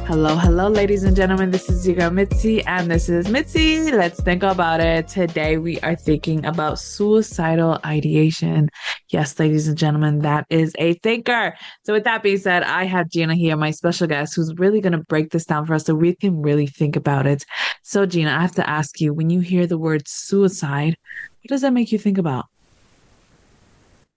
Hello, hello, ladies and gentlemen. This is your girl Mitzi, and this is Mitzi. Let's think about it. Today, we are thinking about suicidal ideation. Yes, ladies and gentlemen, that is a thinker. So, with that being said, I have Gina here, my special guest, who's really going to break this down for us so we can really think about it. So, Gina, I have to ask you, when you hear the word suicide, what does that make you think about?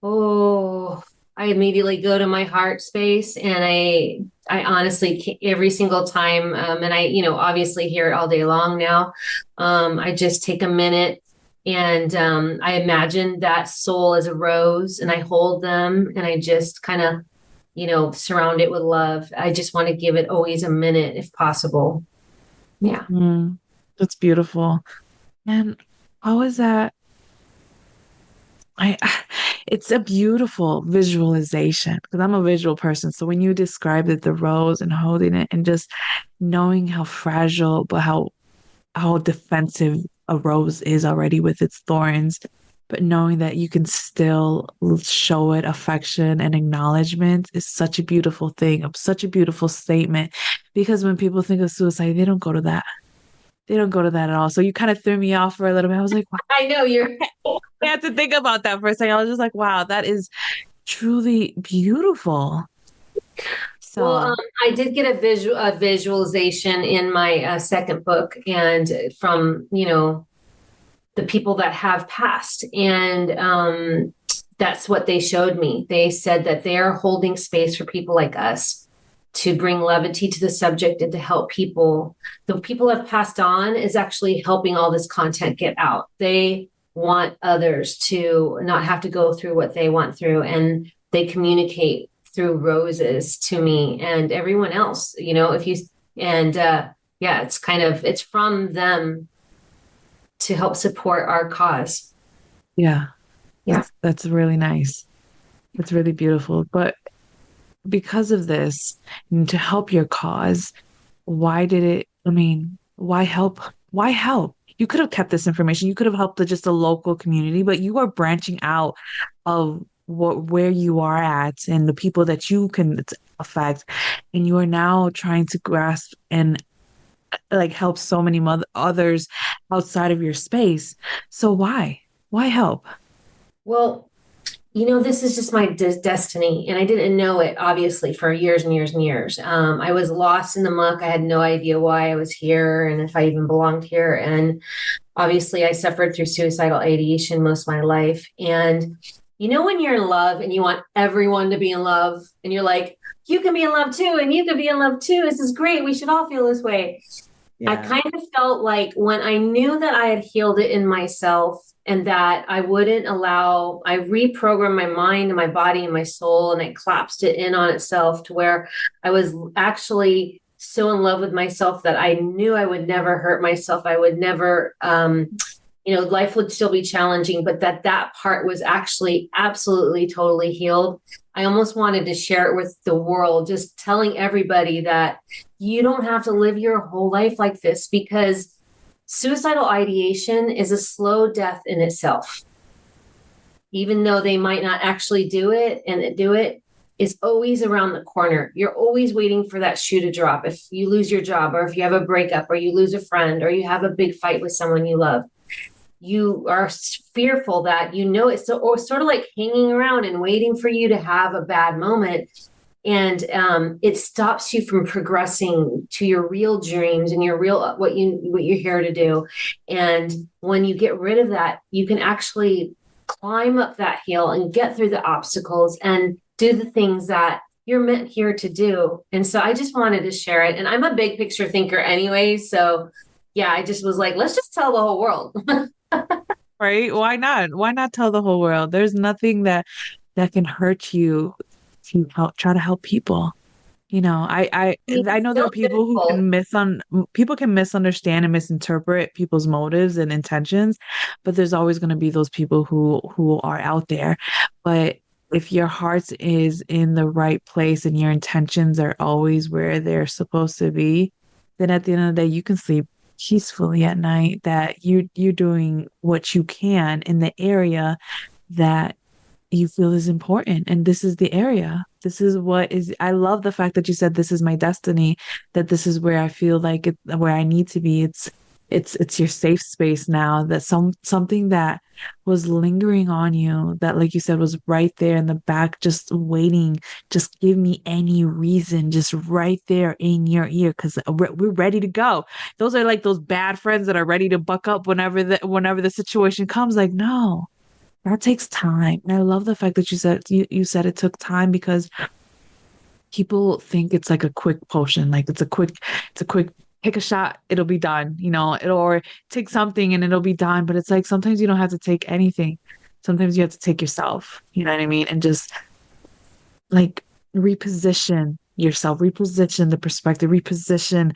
Oh, I immediately go to my heart space and I honestly every single time and obviously hear it all day long now. I just take a minute and I imagine that soul as a rose and I hold them and I just kind of surround it with love. I just want to give it always a minute if possible. Yeah. Mm, that's beautiful. And how is that? I it's a beautiful visualization because I'm a visual person. So when you described it, the rose and holding it and just knowing how fragile, but how defensive a rose is already with its thorns, but knowing that you can still show it affection and acknowledgement is such a beautiful thing, such a beautiful statement. Because when people think of suicide, they don't go to that. They don't go to that at all. So you kind of threw me off for a little bit. I was like, I know you're. I had to think about that for a second. I was just like, wow, that is truly beautiful. Well, So, I did get a visualization in my second book, and from the people that have passed, and that's what they showed me. They said that they are holding space for people like us to bring levity to the subject and to help people. The people who have passed on is actually helping all this content get out. They want others to not have to go through what they went through, and they communicate through roses to me and everyone else, if you and yeah, it's from them to help support our cause. yeah, Yeah. that's really nice. It's really beautiful. But because of this, and to help your cause, why did it, I mean, why help? Why help? You could have kept this information. You could have helped just a local community, but you are branching out of where you are at and the people that you can affect. And you are now trying to grasp and like help so many others outside of your space. So why? Why help? Well, this is just my destiny, and I didn't know it obviously for years and years and years. I was lost in the muck. I had no idea why I was here and if I even belonged here. And obviously, I suffered through suicidal ideation most of my life. And when you're in love and you want everyone to be in love, and you're like, you can be in love too, and you can be in love too. This is great. We should all feel this way. I Yeah. kind of felt like when I knew that I had healed it in myself and that I wouldn't allow, I reprogrammed my mind and my body and my soul, and I collapsed it in on itself to where I was actually so in love with myself that I knew I would never hurt myself. I would never, life would still be challenging, but that part was actually absolutely totally healed. I almost wanted to share it with the world, just telling everybody that you don't have to live your whole life like this, because suicidal ideation is a slow death in itself. Even though they might not actually do it, and do it is always around the corner. You're always waiting for that shoe to drop. If you lose your job, or if you have a breakup, or you lose a friend, or you have a big fight with someone you love, you are fearful that it's or sort of like hanging around and waiting for you to have a bad moment, and it stops you from progressing to your real dreams and your real what you're here to do. And when you get rid of that, you can actually climb up that hill and get through the obstacles and do the things that you're meant here to do. And so I just wanted to share it. And I'm a big picture thinker anyway, so yeah, I just was like, let's just tell the whole world. Right? Why not? Why not tell the whole world? There's nothing that can hurt you to try to help people. I It's know there so are people who difficult. people can misunderstand and misinterpret people's motives and intentions, but there's always going to be those people who are out there. But if your heart is in the right place and your intentions are always where they're supposed to be, then at the end of the day, you can sleep peacefully at night that you're doing what you can in the area that you feel is important. And this is the area. This is what is, I love the fact that you said this is my destiny, that this is where I feel like where I need to be. It's your safe space now, that something that was lingering on you, that like you said was right there in the back, just waiting, just give me any reason, just right there in your ear, because we're ready to go. Those are like those bad friends that are ready to buck up whenever the situation comes. Like, no, that takes time. And I love the fact that you said it took time, because people think it's like a quick potion, like it's a quick take a shot, it'll be done, or take something and it'll be done. But it's like sometimes you don't have to take anything. Sometimes you have to take yourself, you know what I mean? And just like reposition yourself, reposition the perspective, reposition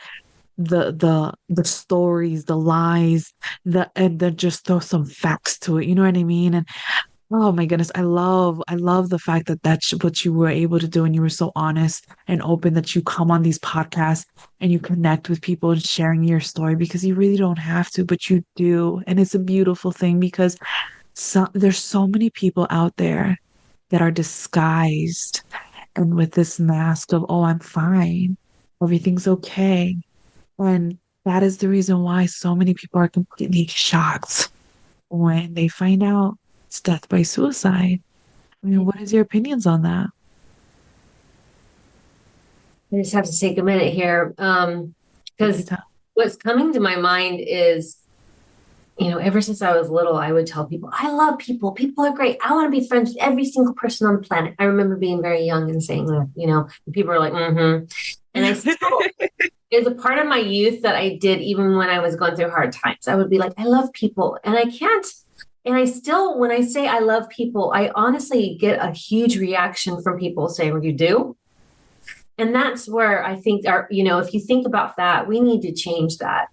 the stories, the lies, and then just throw some facts to it. You know what I mean? And oh my goodness, I love the fact that that's what you were able to do, and you were so honest and open, that you come on these podcasts and you connect with people and sharing your story, because you really don't have to, but you do. And it's a beautiful thing, because there's so many people out there that are disguised and with this mask of, oh, I'm fine, everything's okay. And that is the reason why so many people are completely shocked when they find out it's death by suicide. I mean, what is your opinions on that? I just have to take a minute here. Take your Because time. what's coming to my mind is, ever since I was little, I would tell people, I love people. People are great. I want to be friends with every single person on the planet. I remember being very young and saying that, and people are like, mm-hmm. And I still, there's a part of my youth that I did even when I was going through hard times. I would be like, I love people. And I can't, and I still, when I say I love people, I honestly get a huge reaction from people saying, well, you do? And that's where I think if you think about that, we need to change that.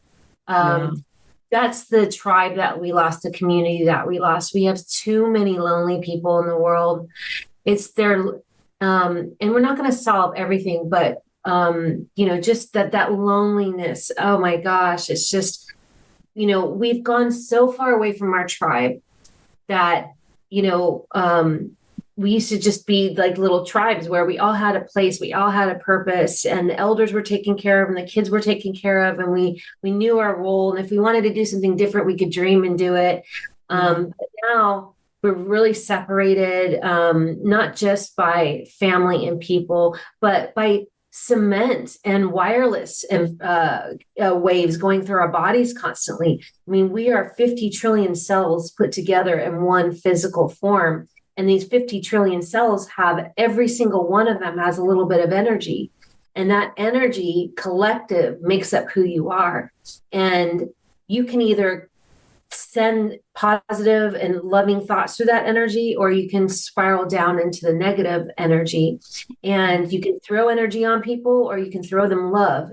Yeah, Um, that's the tribe that we lost, the community that we lost. We have too many lonely people in the world. It's their, and we're not going to solve everything, but just that loneliness. Oh my gosh, it's just, we've gone so far away from our tribe that, you know, um, we used to just be like little tribes where we all had a place, we all had a purpose, and the elders were taken care of and the kids were taken care of, and we knew our role. And if we wanted to do something different, we could dream and do it. yeah, But now we're really separated, not just by family and people, but by cement and wireless and waves going through our bodies constantly. I mean, we are 50 trillion cells put together in one physical form. And these 50 trillion cells have, every single one of them has a little bit of energy. And that energy collective makes up who you are. And you can either send positive and loving thoughts through that energy, or you can spiral down into the negative energy. And you can throw energy on people, or you can throw them love.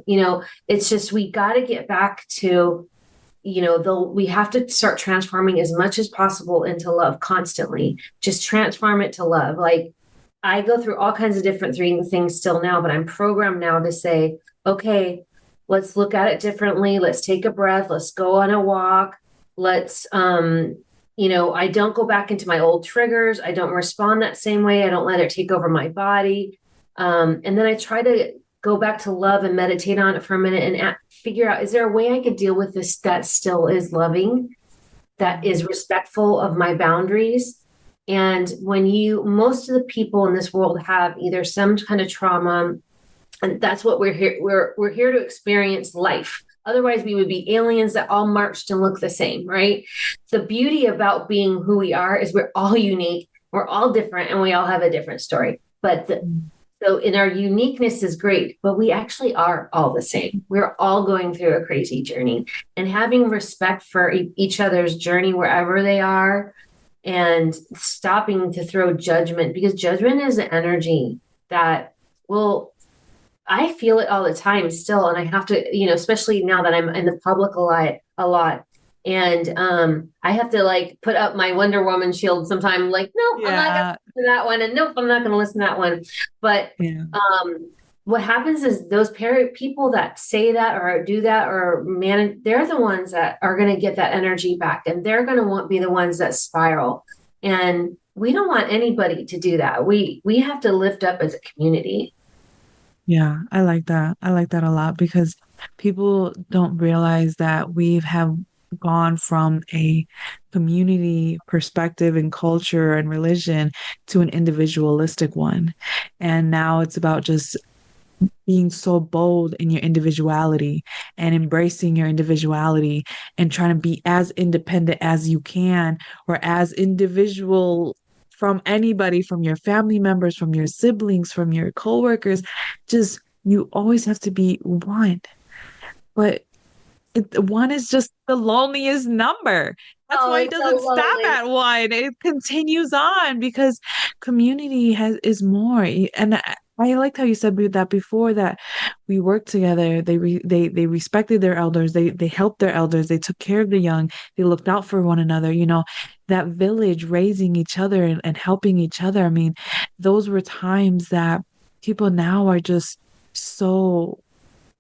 It's just, we got to get back to, we have to start transforming as much as possible into love constantly. Just transform it to love. Like, I go through all kinds of different things still now, but I'm programmed now to say, okay, let's look at it differently. Let's take a breath. Let's go on a walk. Let's, I don't go back into my old triggers. I don't respond that same way. I don't let it take over my body. And then I try to go back to love and meditate on it for a minute and figure out, is there a way I could deal with this that still is loving, that is respectful of my boundaries? And most of the people in this world have either some kind of trauma, and that's what we're here. We're here to experience life. Otherwise, we would be aliens that all marched and look the same, right? The beauty about being who we are is we're all unique, we're all different, and we all have a different story. So in our uniqueness is great, but we actually are all the same. We're all going through a crazy journey, and having respect for each other's journey wherever they are, and stopping to throw judgment, because judgment is an energy that will, I feel it all the time still. And I have to, especially now that I'm in the public a lot. And I have to like put up my Wonder Woman shield sometime, like, nope, I'm not gonna yeah, listen to that one. And nope, I'm not gonna listen to that one. But yeah. what happens is those people that say that or do that or manage, they're the ones that are gonna get that energy back, and they're gonna be the ones that spiral. And we don't want anybody to do that. We have to lift up as a community. Yeah, I like that. I like that a lot because people don't realize that we've have gone from a community perspective and culture and religion to an individualistic one. And now it's about just being so bold in your individuality and embracing your individuality and trying to be as independent as you can or as individual from anybody, from your family members, from your siblings, from your coworkers. Just you always have to be one. But one is just the loneliest number. That's Oh, why it it's so doesn't stop lonely. at one. It continues on because community has is more. And I liked how you said that before that we worked together. They respected their elders. They helped their elders. They took care of the young. They looked out for one another. That village raising each other and helping each other. I mean, those were times that people now are just so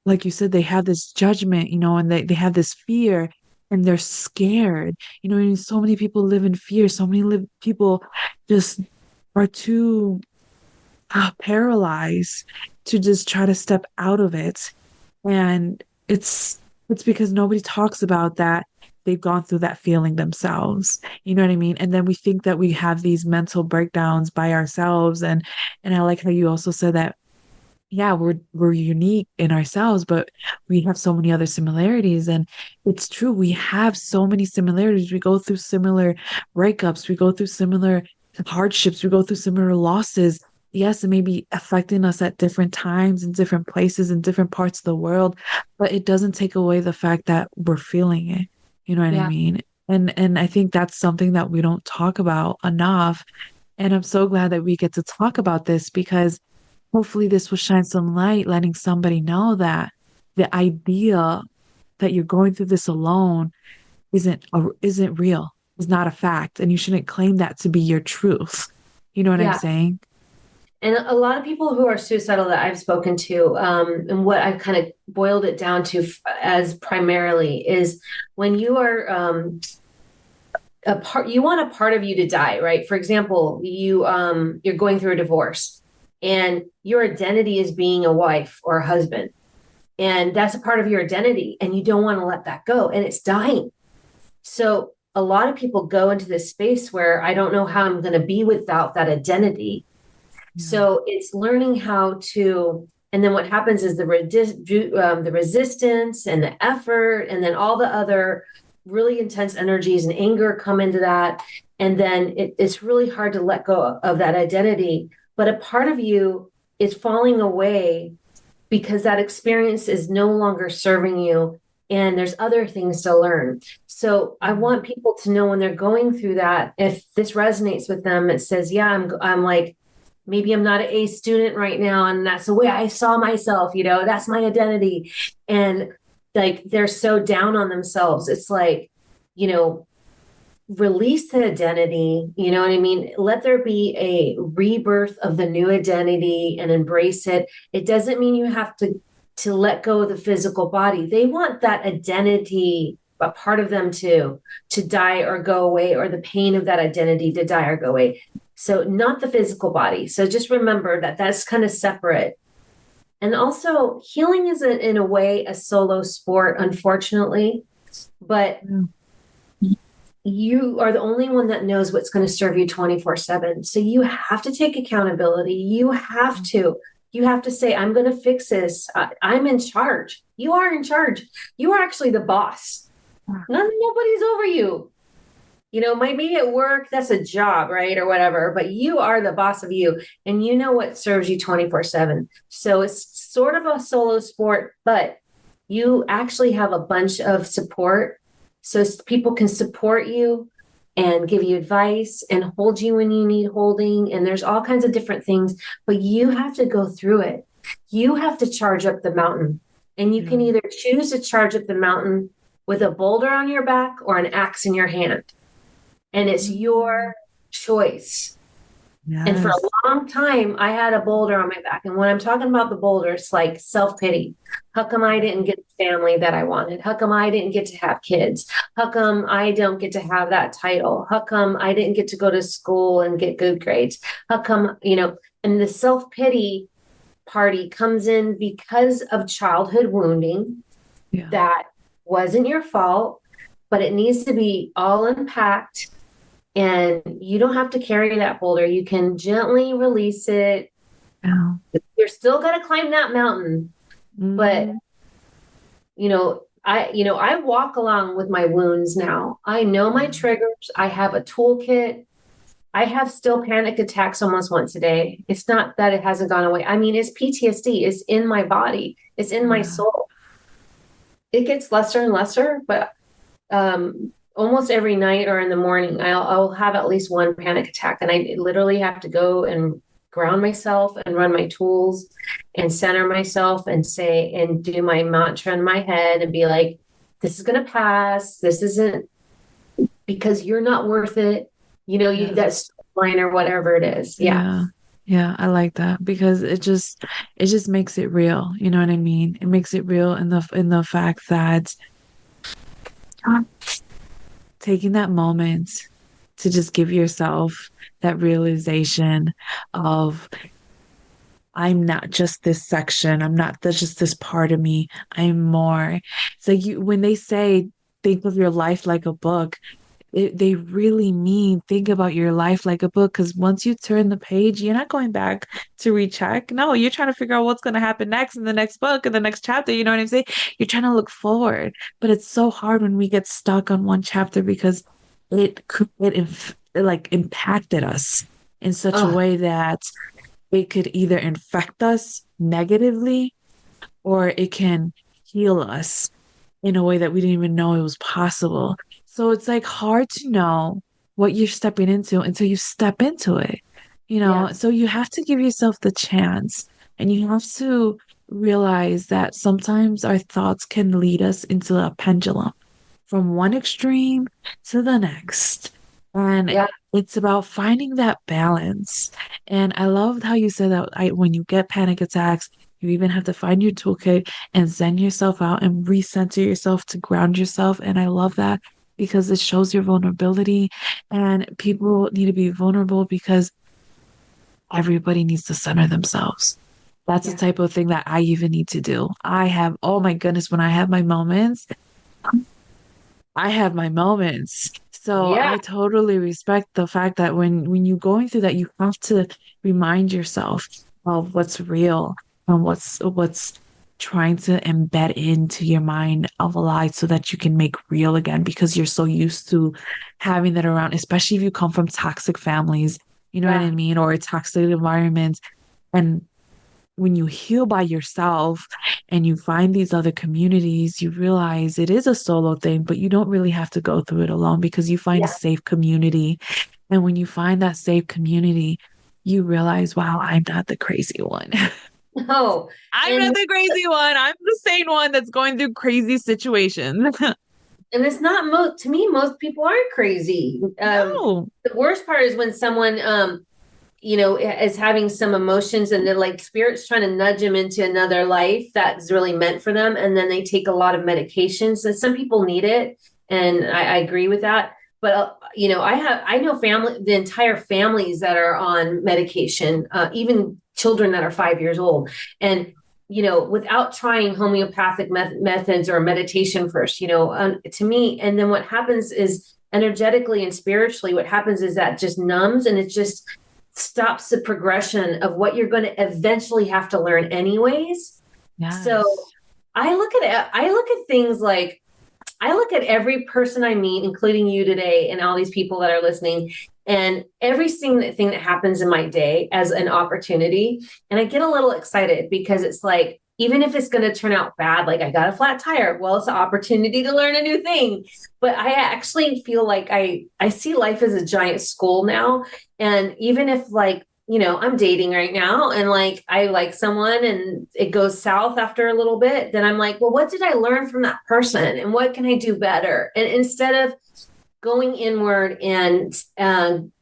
like you said, they have this judgment, and they have this fear and they're scared. And so many people live in fear. So many people just are too paralyzed to just try to step out of it. And it's because nobody talks about that. They've gone through that feeling themselves. You know what I mean? And then we think that we have these mental breakdowns by ourselves. And I like how you also said that yeah, we're unique in ourselves, but we have so many other similarities. And it's true, we have so many similarities. We go through similar breakups, we go through similar hardships, we go through similar losses. Yes, it may be affecting us at different times in different places in different parts of the world, but it doesn't take away the fact that we're feeling it. You know what I Yeah. mean? And I think that's something that we don't talk about enough. And I'm so glad that we get to talk about this because hopefully, this will shine some light, letting somebody know that the idea that you're going through this alone isn't real, is not a fact, and you shouldn't claim that to be your truth. You know what I'm Yeah. saying? And a lot of people who are suicidal that I've spoken to, and what I've kind of boiled it down to as primarily is when you are you want a part of you to die, right? For example, you're going through a divorce, and your identity is being a wife or a husband, and that's a part of your identity, and you don't want to let that go, and it's dying. So a lot of people go into this space where I don't know how I'm going to be without that identity. Yeah. So it's learning how to, and then what happens is the resistance and the effort, and then all the other really intense energies and anger come into that. And then it's really hard to let go of that identity. But a part of you is falling away because that experience is no longer serving you. And there's other things to learn. So I want people to know when they're going through that, if this resonates with them, it says, yeah, I'm like, maybe I'm not an A student right now, and that's the way I saw myself, that's my identity. And like they're so down on themselves. It's like, release the identity, you know what I mean? Let there be a rebirth of the new identity and embrace it. It doesn't mean you have to let go of the physical body. They want that identity, a part of them to die or go away, or the pain of that identity to die or go away. So not the physical body. So just remember that that's kind of separate. And also healing is in a way a solo sport, unfortunately, but you are the only one that knows what's going to serve you 24/7. So you have to take accountability. You have to say, I'm going to fix this. I'm in charge. You are in charge. You are actually the boss. Nobody's over you. Maybe at work, that's a job, right? Or whatever, but you are the boss of you, and you know what serves you 24/7. So it's sort of a solo sport, but you actually have a bunch of support. So people can support you and give you advice and hold you when you need holding. And there's all kinds of different things, but you have to go through it. You have to charge up the mountain, and you can either choose to charge up the mountain with a boulder on your back or an axe in your hand. And it's your choice. And for Yes. a long time, I had a boulder on my back. And when I'm talking about the boulder, it's like self-pity. How come I didn't get the family that I wanted? How come I didn't get to have kids? How come I don't get to have that title? How come I didn't get to go to school and get good grades? How come, and the self-pity party comes in because of childhood wounding Yeah. that wasn't your fault, but it needs to be all unpacked, and you don't have to carry that boulder. You can gently release it. Yeah. You're still going to climb that mountain, but Hmm. I walk along with my wounds now. I know my triggers. I have a toolkit. I have still panic attacks almost once a day. It's not that it hasn't gone away. I mean, it's PTSD. It's in my body. It's in my Yeah. soul. It gets lesser and lesser, but almost every night or in the morning, I'll have at least one panic attack, and I literally have to go and ground myself and run my tools and center myself and say and do my mantra in my head and be like, "This is going to pass. This isn't because you're not worth it." You Yeah. that line or whatever it is. Yeah, Yeah. Yeah, I like that because it just makes it real. You know what I mean? It makes it real in the fact that taking that moment to just give yourself that realization of I'm not just this section. I'm not just this part of me. I'm more. So when they say think of your life like a book, they really mean think about your life like a book because once you turn the page, you're not going back to recheck. No, you're trying to figure out what's going to happen next in the next book, in the next chapter. You know what I'm saying? You're trying to look forward, but it's so hard when we get stuck on one chapter because it like impacted us in such a oh way that it could either infect us negatively or it can heal us in a way that we didn't even know it was possible. So it's like hard to know what you're stepping into until you step into it, you yeah, know? So you have to give yourself the chance and you have to realize that sometimes our thoughts can lead us into a pendulum from one extreme to the next. And yeah, it's about finding that balance. And I loved how you said that when you get panic attacks, you even have to find your toolkit and zen yourself out and recenter yourself to ground yourself. And I love that because it shows your vulnerability. And people need to be vulnerable because everybody needs to center themselves. That's the yeah, type of thing that I even need to do. Oh my goodness, when I have my moments, I have my moments. So yeah, I totally respect the fact that when you're going through that, you have to remind yourself of what's real and what's trying to embed into your mind of a lie so that you can make real again because you're so used to having that around, especially if you come from toxic families, you know what I yeah, mean, or a toxic environment. And when you heal by yourself and you find these other communities, you realize it is a solo thing, but you don't really have to go through it alone because you find a yeah. safe community. And when you find that safe community, you realize, wow, I'm not the crazy one. Oh, I'm not and the crazy one. I'm the sane one that's going through crazy situations. it's not to me, most people aren't crazy. No. The worst part is when someone is having some emotions and they're like spirit's trying to nudge them into another life that's really meant for them, and then they take a lot of medications, and some people need it, and I agree with that. But I know the entire families that are on medication, even children that are 5 years old, and without trying homeopathic methods or meditation first, to me. And then what happens is energetically and spiritually, what happens is that just numbs, and it just stops the progression of what you're going to eventually have to learn anyways. So Yes. I look at things like, I look at every person I meet, including you today and all these people that are listening, and every single thing that happens in my day as an opportunity. And I get a little excited because it's like, even if it's going to turn out bad, like I got a flat tire, well, it's an opportunity to learn a new thing. But I actually feel like I see life as a giant school now. And even if like, I'm dating right now and like I like someone and it goes south after a little bit, then I'm like, well, what did I learn from that person and what can I do better? And instead of going inward and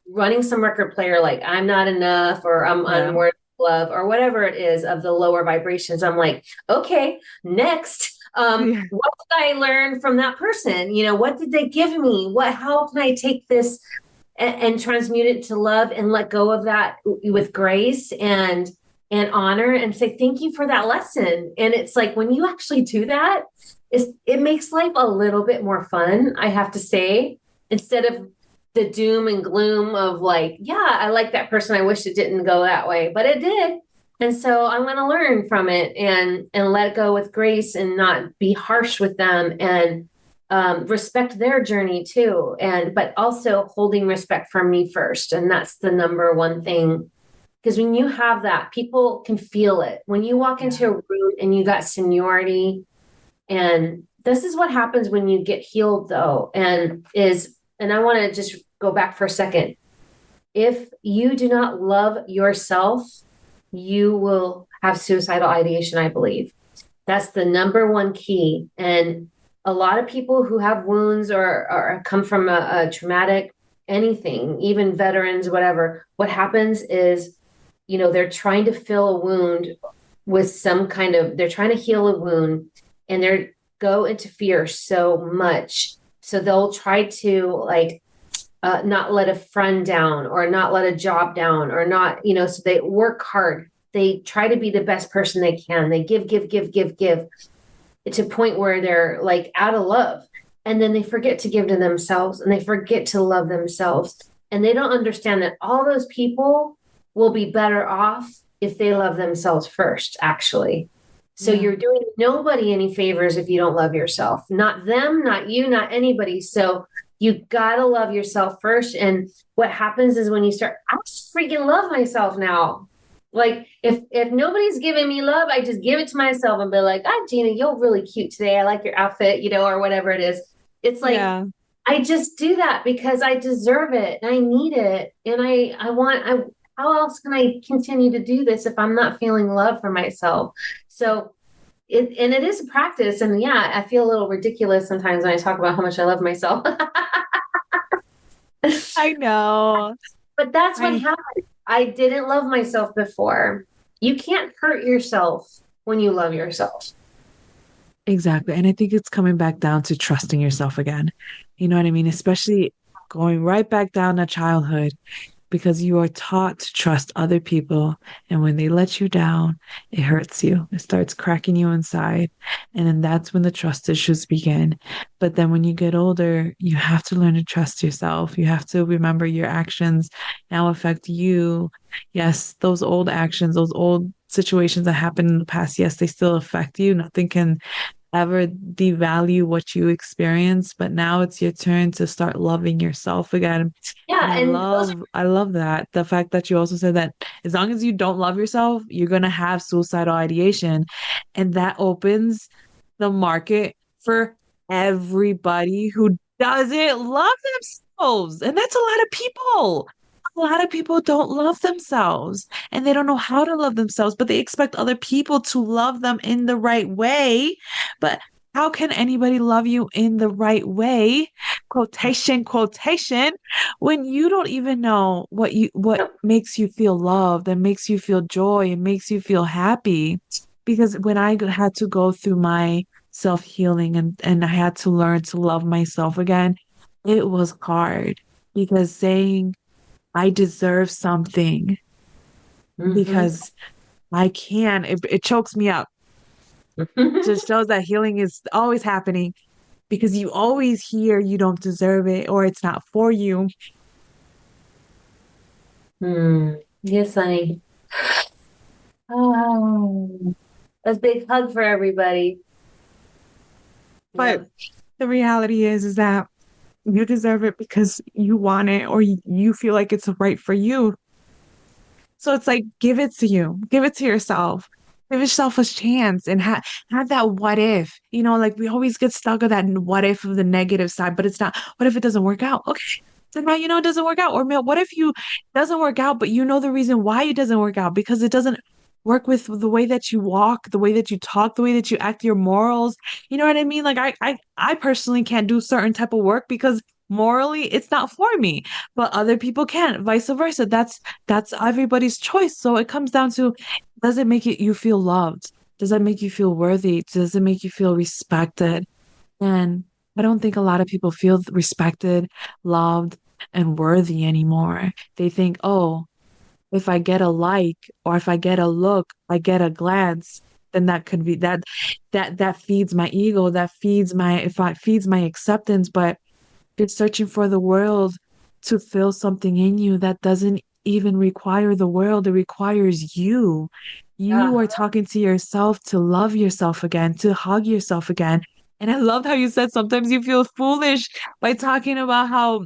running some record player, like I'm not enough or I'm Yeah. unworthy of love or whatever it is of the lower vibrations. I'm like, okay, next. Yeah. What did I learn from that person? What did they give me? How can I take this and transmute it to love and let go of that with grace and honor and say thank you for that lesson. And it's like when you actually do that, it makes life a little bit more fun, I have to say, instead of the doom and gloom of like, yeah, I like that person, I wish it didn't go that way, but it did. And so I'm going to learn from it and let it go with grace and not be harsh with them, and respect their journey too, but also holding respect for me first. And that's the number one thing, because when you have that, people can feel it when you walk Yeah. into a room and you got seniority. And this is what happens when you get healed, though, and I want to just go back for a second. If you do not love yourself, you will have suicidal ideation, I believe. That's the number one key. And a lot of people who have wounds or come from a traumatic anything, even veterans, whatever, what happens is, they're trying to fill a wound with they're trying to heal a wound, and they're go into fear so much. So they'll try to like not let a friend down or not let a job down or not, so they work hard. They try to be the best person they can. They give, give, give, give, give to a point where they're like out of love. And then they forget to give to themselves and they forget to love themselves. And they don't understand that all those people will be better off if they love themselves first, actually. So Yeah. you're doing nobody any favors if you don't love yourself, not them, not you, not anybody. So you got to love yourself first. And what happens is when you start, I freaking love myself now. Like if nobody's giving me love, I just give it to myself and be like, ah, Gina, you're really cute today. I like your outfit, or whatever it is. It's like, Yeah. I just do that because I deserve it and I need it. And how else can I continue to do this if I'm not feeling love for myself? So it is a practice. And yeah, I feel a little ridiculous sometimes when I talk about how much I love myself. I know. But that's what I happened. I didn't love myself before. You can't hurt yourself when you love yourself. Exactly. And I think it's coming back down to trusting yourself again. You know what I mean? Especially going right back down to childhood, because you are taught to trust other people. And when they let you down, it hurts you. It starts cracking you inside. And then that's when the trust issues begin. But then when you get older, you have to learn to trust yourself. You have to remember your actions now affect you. Yes, those old actions, those old situations that happened in the past, yes, they still affect you. Nothing can ever devalue what you experience, but now it's your turn to start loving yourself again. And Yeah. I And those love I love that. The fact that you also said that as long as you don't love yourself, you're gonna have suicidal ideation. And that opens the market for everybody who doesn't love themselves. And that's a lot of people. A lot of people don't love themselves and they don't know how to love themselves, but they expect other people to love them in the right way. But how can anybody love you in the right way? Quotation, quotation, when you don't even know what are, makes you feel loved and makes you feel joy and makes you feel happy. Because when had to go through my self-healing and I had to learn to love myself again, it was hard because saying I deserve something Mhm. because I can. It chokes me up. Just shows that healing is always happening because you always hear you don't deserve it or it's not for you. Yes, honey. Oh, a big hug for everybody. But Yep. the reality is that you deserve it because you want it or you feel like it's right for you. So it's like, give it to you, give it to yourself. Give yourself a chance and have that what if. Like we always get stuck on that what if of the negative side, but it's not. What if it doesn't work out? Okay. So now you know it doesn't work out. Or what if you doesn't work out, but you know the reason why it doesn't work out because it doesn't work with the way that you walk, the way that you talk, the way that you act, your morals. You know what I mean? Like I personally can't do certain type of work because morally it's not for me, but other people can, vice versa. That's everybody's choice. So it comes down to, does it make you feel loved? Does that make you feel worthy? Does it make you feel respected? And I don't think a lot of people feel respected, loved, and worthy anymore. They think, oh, if I get a like or if I get a look, I get a glance, then that could be that feeds my ego, that feeds my if I feeds my acceptance. But you're searching for the world to fill something in you that doesn't even require the world, it requires you. You Yeah. are talking to yourself to love yourself again, to hug yourself again. And I loved how you said sometimes you feel foolish by talking about how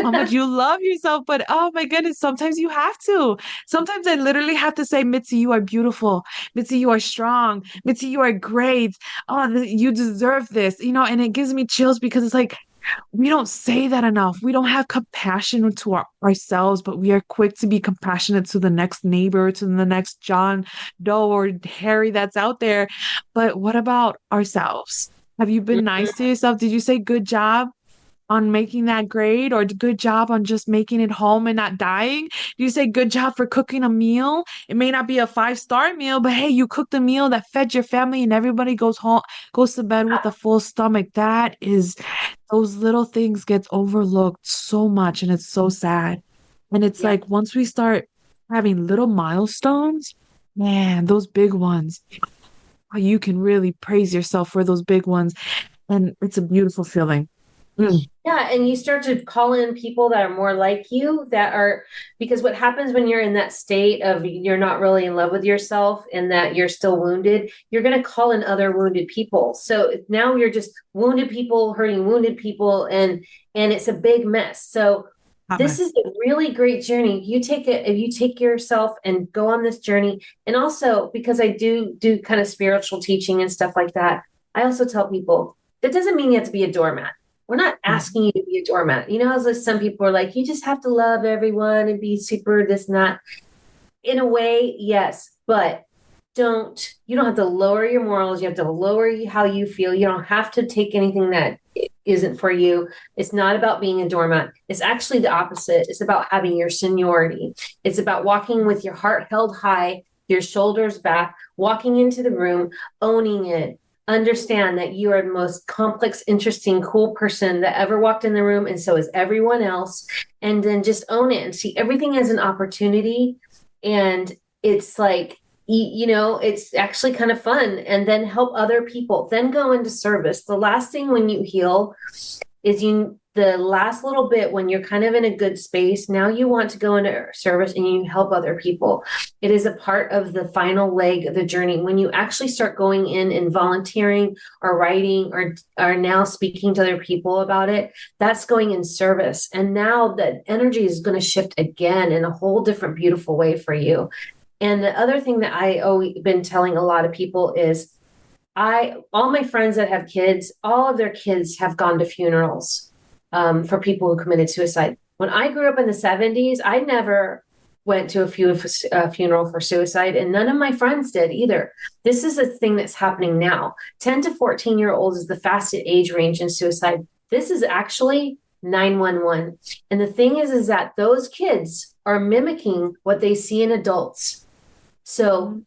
much you love yourself, but oh my goodness, sometimes you have to. Sometimes I literally have to say, Mitzi, you are beautiful. Mitzi, you are strong. Mitzi, you are great. Oh, you deserve this, and it gives me chills because it's like, we don't say that enough. We don't have compassion to ourselves, but we are quick to be compassionate to the next neighbor, to the next John Doe or Harry that's out there. But what about ourselves? Have you been nice to yourself? Did you say good job on making that grade or good job on just making it home and not dying? Do you say good job for cooking a meal? It may not be a five-star meal, but hey, you cooked a meal that fed your family and everybody goes to bed with a full stomach. That is, those little things get overlooked so much and it's so sad. And it's Yeah. like once we start having little milestones, man, those big ones, you can really praise yourself for those big ones. And it's a beautiful feeling. Mm. Yeah, and you start to call in people that are more like you, that are, because what happens when you're in that state of you're not really in love with yourself and that you're still wounded, you're going to call in other wounded people. So now you're just wounded people hurting wounded people, and it's a big mess. So Hot this mess. is a really great journey. You take it, if you take yourself and go on this journey. And also, because I do kind of spiritual teaching and stuff like that, I also tell people that doesn't mean you have to be a doormat. We're not Mm. asking you to be a doormat. As like some people are like, you just have to love everyone and be super this and that. In a way, yes, but you don't have to lower your morals. You have to lower how you feel. You don't have to take anything that isn't for you. It's not about being a doormat. It's actually the opposite. It's about having your seniority. It's about walking with your heart held high, your shoulders back, walking into the room, owning it. Understand that you are the most complex, interesting, cool person that ever walked in the room, and so is everyone else. And then just own it and see everything as an opportunity. And it's like, it's actually kind of fun. And then help other people, then go into service. The last thing when you heal is the last little bit when you're kind of in a good space. Now you want to go into service and you help other people. It is a part of the final leg of the journey. When you actually start going in and volunteering or writing or are now speaking to other people about it, that's going in service. And now the energy is going to shift again in a whole different, beautiful way for you. And the other thing that I always been telling a lot of people is all my friends that have kids, all of their kids have gone to funerals for people who committed suicide. When I grew up in the 70s, I never went to a funeral for suicide, and none of my friends did either. This is a thing that's happening now. 10 to 14-year-olds is the fastest age range in suicide. This is actually 911. And the thing is that those kids are mimicking what they see in adults. So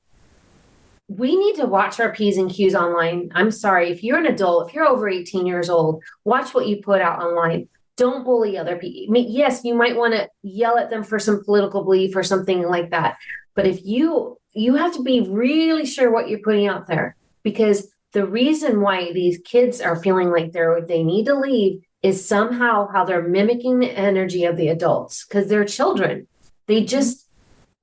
we need to watch our P's and Q's online. I'm sorry, if you're an adult, if you're over 18 years old, watch what you put out online. Don't bully other people. I mean, yes, you might want to yell at them for some political belief or something like that. But if you have to be really sure what you're putting out there, because the reason why these kids are feeling like they need to leave is somehow how they're mimicking the energy of the adults, because they're children. They just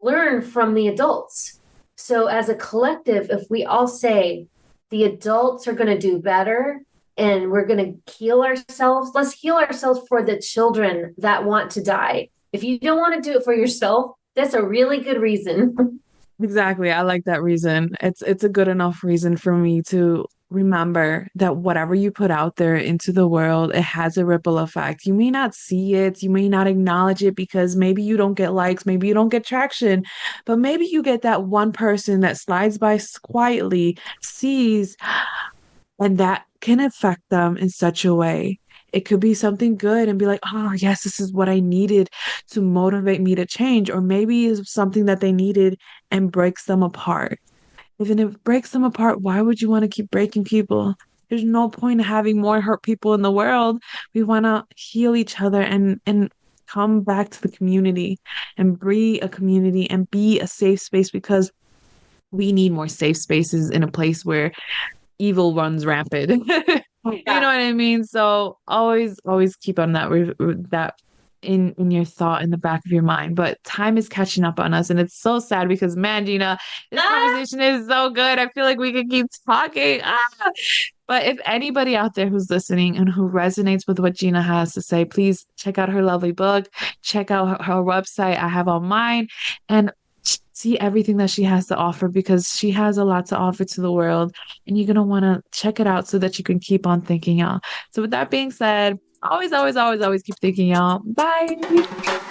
learn from the adults. So as a collective, if we all say the adults are going to do better and we're going to heal ourselves, let's heal ourselves for the children that want to die. If you don't want to do it for yourself, that's a really good reason. Exactly. I like that reason. It's a good enough reason for me to remember that whatever you put out there into the world, it has a ripple effect. You may not see it, you may not acknowledge it because maybe you don't get likes, maybe you don't get traction, but maybe you get that one person that slides by quietly, sees, and that can affect them in such a way. it could be something good and be like, oh, yes, this is what I needed to motivate me to change. Or maybe it's something that they needed and breaks them apart. If it breaks them apart, why would you want to keep breaking people? There's no point in having more hurt people in the world. We want to heal each other and come back to the community and be a community and be a safe space because we need more safe spaces in a place where evil runs rampant. You know Yeah. what I mean? So always keep on that in your thought in the back of your mind. But time is catching up on us, and it's so sad because man, Gina, this Ah, conversation is so good. I feel like we could keep talking. But if anybody out there who's listening and who resonates with what Gina has to say, please check out her lovely book, check out her website. I have on mine, and see everything that she has to offer because she has a lot to offer to the world. And you're going to want to check it out so that you can keep on thinking, y'all. So, with that being said, always keep thinking, y'all. Bye.